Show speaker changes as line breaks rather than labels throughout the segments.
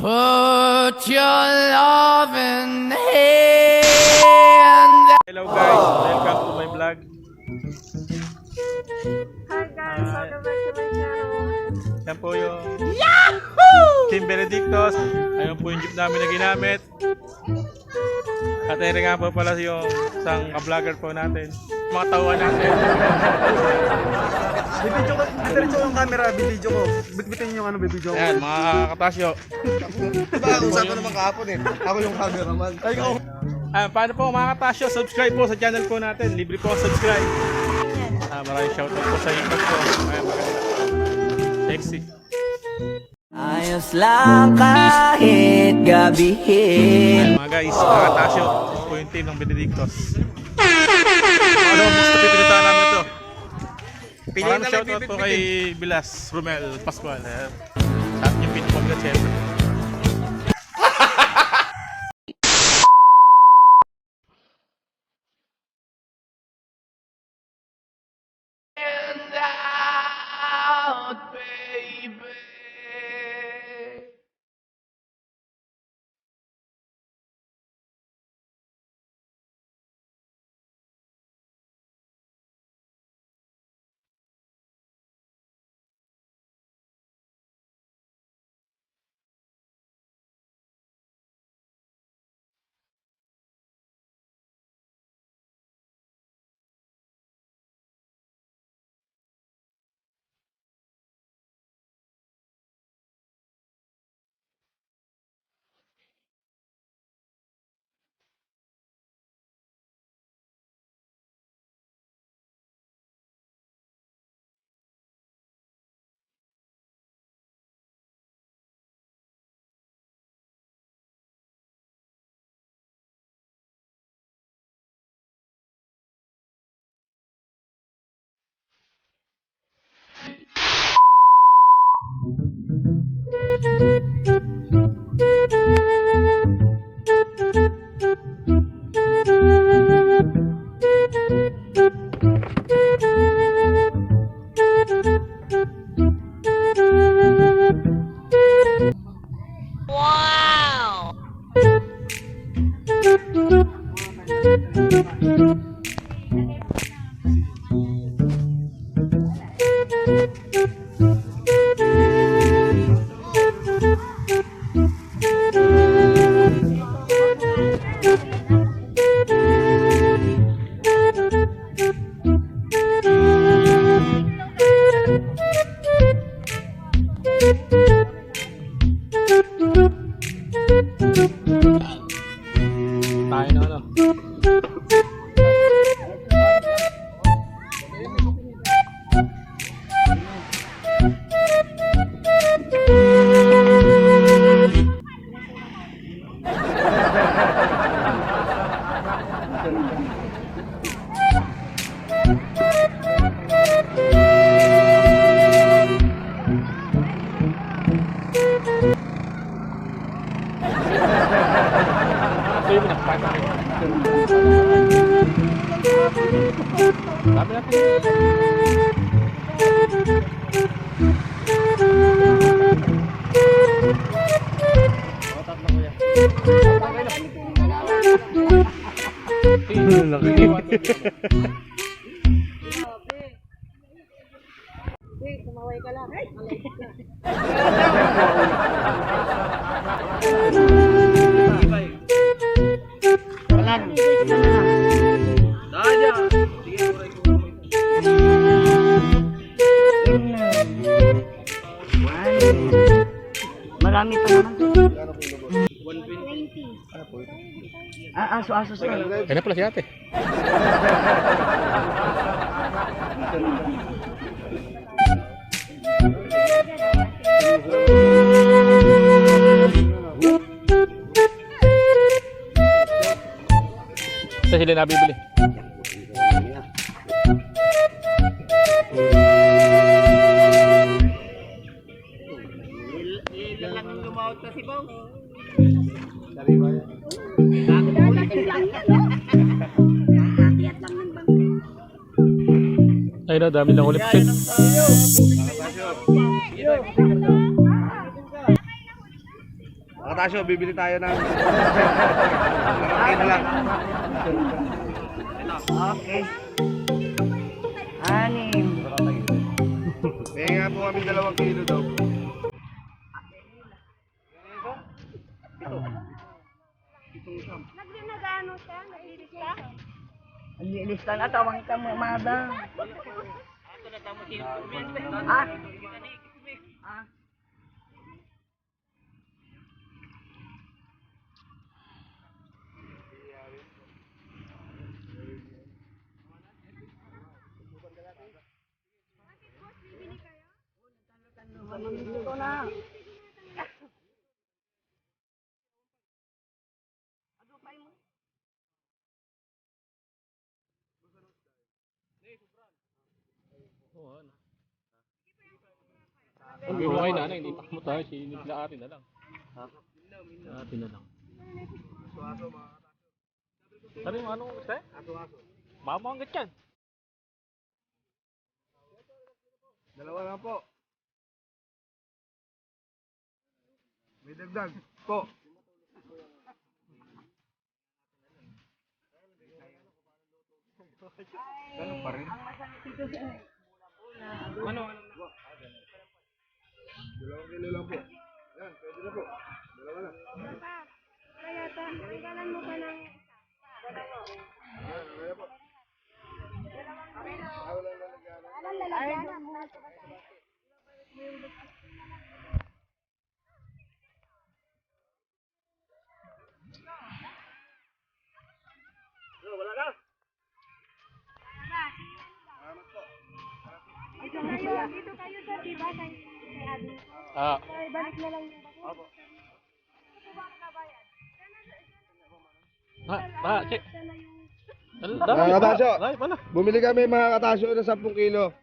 Put your loving hand.
Hello guys, welcome to my vlog.
Hi guys, welcome back to my channel.
Yan po yung Team Benedictos. Ayun po yung jeep namin na ginamit. At ayun nga po pala yung isang ka-vlogger po natin. Mga tawa natin.
Bibidyo ko, diretso yung camera, bibidyo ko. Bitbitin yung bibidyo ko.
Ayan, mga katasyo.
Diba, usapan naman kahapon eh. Ako yung cameraman. Ay, ko.
Paano po mga katasyo, subscribe po sa channel po natin. Libre po subscribe. Maraming shoutout po sa YouTube po. Ayan, maganda. Sexy.
Ayos lang kahit gabihin.
Ayan, mga guys, mga katasyo. Ito po yung team ng Benedictos. Ano, gusto pipinuntahan namin ito. Maraming shoutout po kay Bilas, Romel, Pascual. At yung pinipog na siyempre.
And out, baby.
Tayo na ano. Ito yung pinakapagod. Sabi natin.
Wait, tumaway ka lang.
Marami pa naman. 120. Aso-aso sa.
Kaya na pala si ate. Saan sila nabibili?
Ilan lang yung lumawat na si Bong.
Ay na, dami lang ulit.
Mga Tasyo, bibili tayo ng... Kilo lang.
Okay. 6.
Kaya nga po kami 2 kilo daw.
Nag-ano siya? Nag-ilista?
Lista na, tawang ka mo, madam. Ah? Ah? Ito na.
Hindi mo kayo na, hindi pa mo tayo, sinilaatin na lang. Sinilaatin na lang. Ano yung ano gusto eh? Mamanggat yan.
2 lang po. May dagdag po. Ganun pa rin.
Ano?
2 kilo lang po. Yan, pwede na po. 2 lang.
Pa, kaya ta, regalan mo pa ng
Yan, kaya po.
anong lalagyan? Dito kayo sa diba kay Adi.
Ah,
Ay, balik na lang yung
check.
Mga katasyo,
Ay, pala.
bumili kami mga katasyo ng 10 kilo.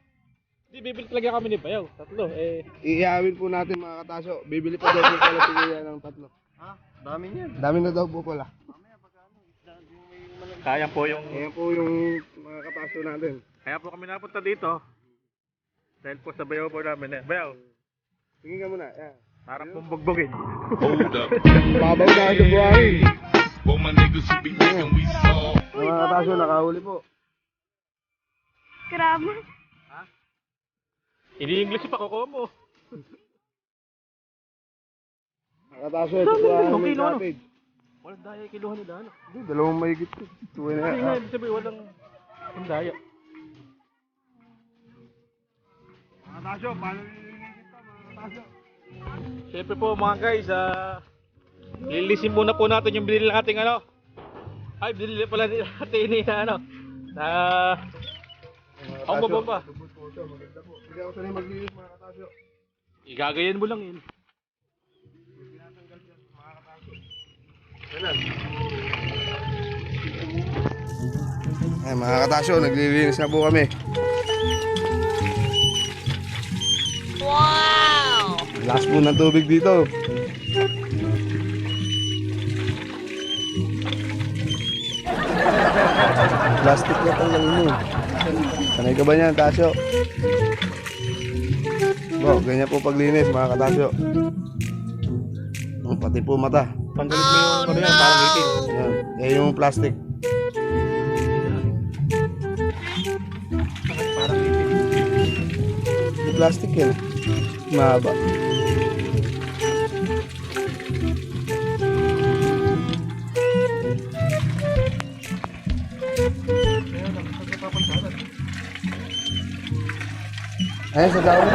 Di, bibili talaga kami ni Bayaw. 3, eh.
Iiyawin po natin mga katasyo. Bibili pa daw po pala si Kuya ng 3. Ha? Dami niyan. Dami na daw po pala.
Kaya po yung...
Ayan po yung mga katasyo natin.
Kaya po kami napunta dito. Dahil po sa Bayaw po namin eh. Bayaw,
Tingin ka muna. Yan.
parang pong bugbugin.
Hold up.
Babaw na sa buhangin.
For my niggas who be thinking we saw.
Mga katasyo, nakahuli po.
Grabe.
Ini-English pa kukuha mo.
Mga katasyo, ito po ang
Okay, no, no.
cottage.
Walang daya kiluhan ni Dano.
Hindi, 2 mahigit po. Tuwi na
Hindi
yan.
nga, ibig sabihin walang daya.
Mga katasyo, paano nililingit ito mga katasyo?
Siyempre po mga guys, lilisin muna po natin yung binili nating ano. Ay, binili pala natin ni ano. Na... Ang bababa.
Lubos po ito, maganda po. Hindi ako sanay maglinis mga katasyo.
Igagayan mo lang yun.
Ay mga katasyo, naglilinis na po kami. Wow! Last po ng tubig dito. Plastic na tanggalin mo. Sanay ka ba niyan, Tasyo? Bo, ganyan po paglinis mga katasyo. Pati po mata.
Tanggalin mo yung ano yan, parang itin.
Yan. Eh yung plastic.
Parang itin.
Yung plastic yan. Mahaba. Ayan sa daon.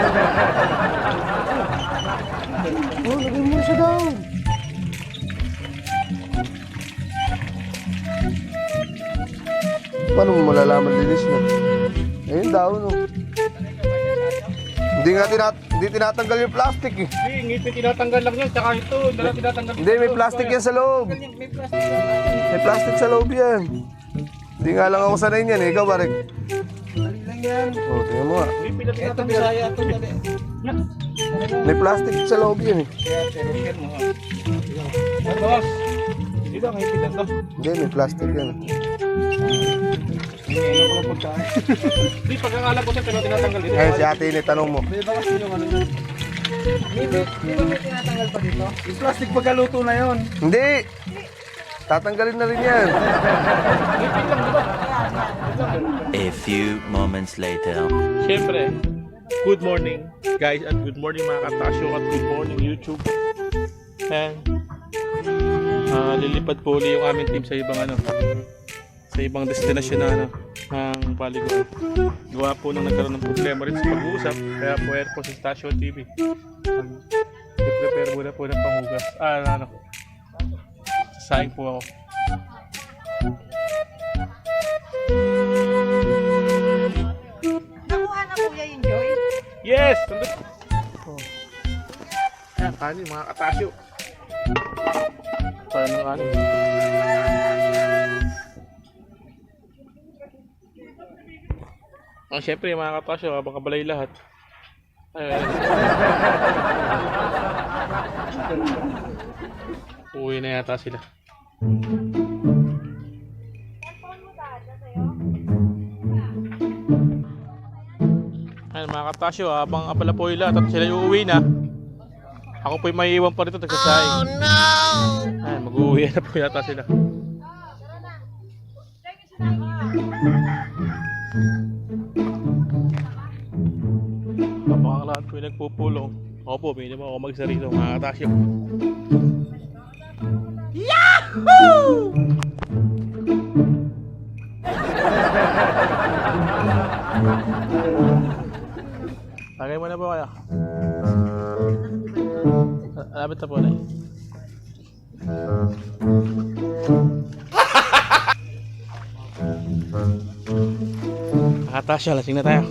Oh, lagyan mo sa daon. Paano mo malalaman linis na? Ayun daon oh. Hindi tinatanggal yung plastic eh.
Hindi, ngipin tinatanggal lang yan, tsaka ito, dala tinatanggal.
Hindi, may plastic yan sa loob. May plastic sa loob yan. Hindi nga lang ako sanay niyan eh. Ikaw, Barik. Oh, tingnan mo nga.
Ngipin na tinatanggal.
May plastic sa loob yan eh.
Boss, hindi ba ngipin lang to?
Hindi, may plastic yan.
Hindi, pagkangalan ko siya, pero tinatanggal din.
Ayun si ate ini, tanong mo.
Yung plastic pagkaluto na yon.
Hindi! Tatanggalin na rin yan.
A few moments later.
Siyempre, good morning guys at good morning mga katasyo at good morning YouTube. And lilipad po ulit yung aming team sa ibang sa ibang destinasyon na ng paliguan. Gawa po nang nagkaroon ng problema rin sa pag-uusap, kaya po air po sa Station TV. I-prepare muna po ng panghugas. Sasaing po ako.
Nakuha na kuya yung Joy.
Yes! Oh. Yan, kanin mga katasyo. Kaya ng kanin. Siyempre mga katasyo, habang kabalay lahat. Uwi na yata sila. Ayun mga katasyo, habang abala po lahat at sila yung uwi na, ako po'y may iwan pa rito nagsasayang. Oh no! Ayun, mag-uwi na po yata sila. Habang ang lahat po'y nagpupulong, ako po, may naman ako magsarito mga katasyo. Yahoo! Lagay mo na po kayo. Lapit na po na. Nakatasya, lasing na tayo.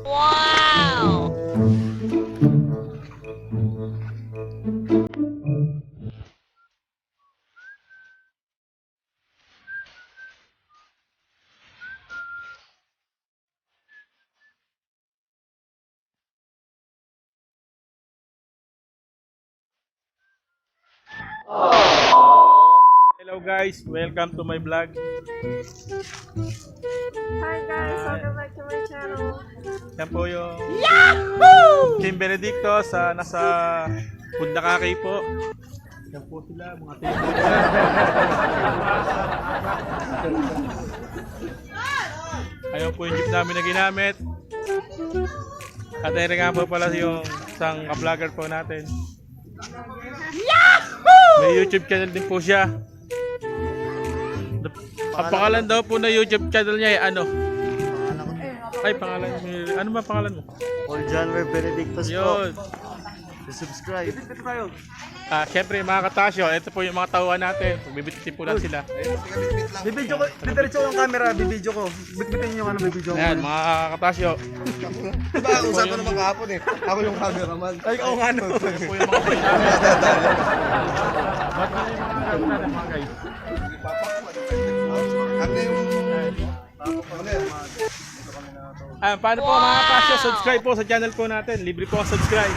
Wow!
Hello guys, welcome to my vlog.
Hi guys, welcome back to my channel.
Yan po yung Yahoo! Team Benedicto sa nasa Bundakakay po. Yan po sila, mga team po sila. Ayun po yung jeep namin na ginamit. At ayun nga po pala yung isang vlogger po natin. Yahoo! May YouTube channel din po siya. Ang pangalan daw po na YouTube channel niya ay ano? Ay, pangalan mo. Ano ba pangalan mo?
Paul John Benedictus po.
Yun.
Subscribe.
Siyempre mga katasyo, ito po yung mga tauhan natin. Bibitisin po lang sila.
Bibidyo ko, diretso yung camera, bibidyo ko. Bitbitin yung bibidyo ko.
Ayan, mga katasyo.
Diba, usapan naman kahapon eh. Ako yung cameraman.
Ay, oo nga no.
Ito po yung mga boys namin. Ba't na yung mga gawin natin mga guys?
Ano yung...
Paano po mga katasyo, subscribe po sa channel po natin. Libre po ang subscribe.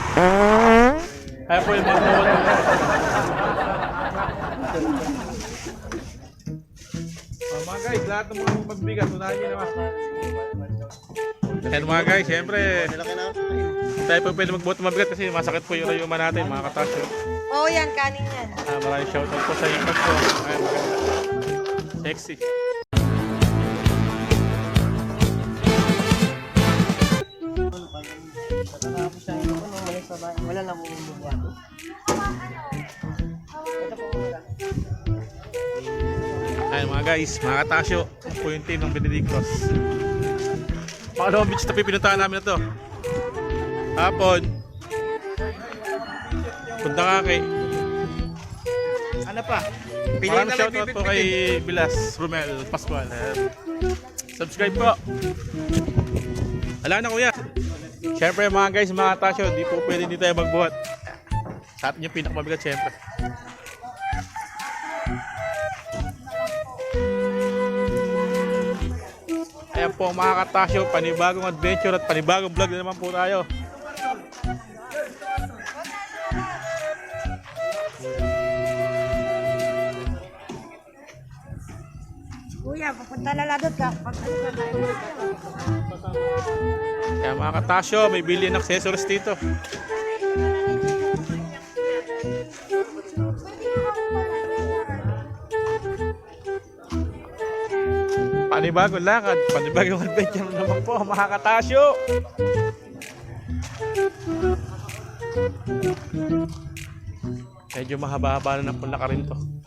Ayan po yung mga tauhan nila. Mga guys, lahat ng mga pagbigat, unahin nyo naman. Ayan mga guys, siyempre, tayo po pwede magbuhat ng mabigat kasi masakit po yung rayuma natin, mga katasyo.
Oh, yan, kanin yan.
Maraming shoutout po sa impact po. Ayan, sexy.
Wala na mo bubuhat.
Ayan mga guys, mga katasyo, ito po yung team ng Benedictos. Pangalawang beach na pinuntahan namin na to. Hapon, Bundakakay.
Ano pa?
Maraming shoutout po kay Bilas, Romel, Pascual. Subscribe po. Wala na kuya. Siyempre mga guys, mga katasyo, di po pwede hindi tayo magbuhat. Sa atin yung pinakamabigat siyempre. Ayan po mga katasyo, panibagong adventure at panibagong vlog na naman po tayo.
yan. Pupunta na ladot ka.
Kaya mga katasyo, may bilhin ng accessories dito. Panibagong lakad, panibagong adventure na naman po mga katasyo. Medyo mahaba-haba na ng pula ka rin to.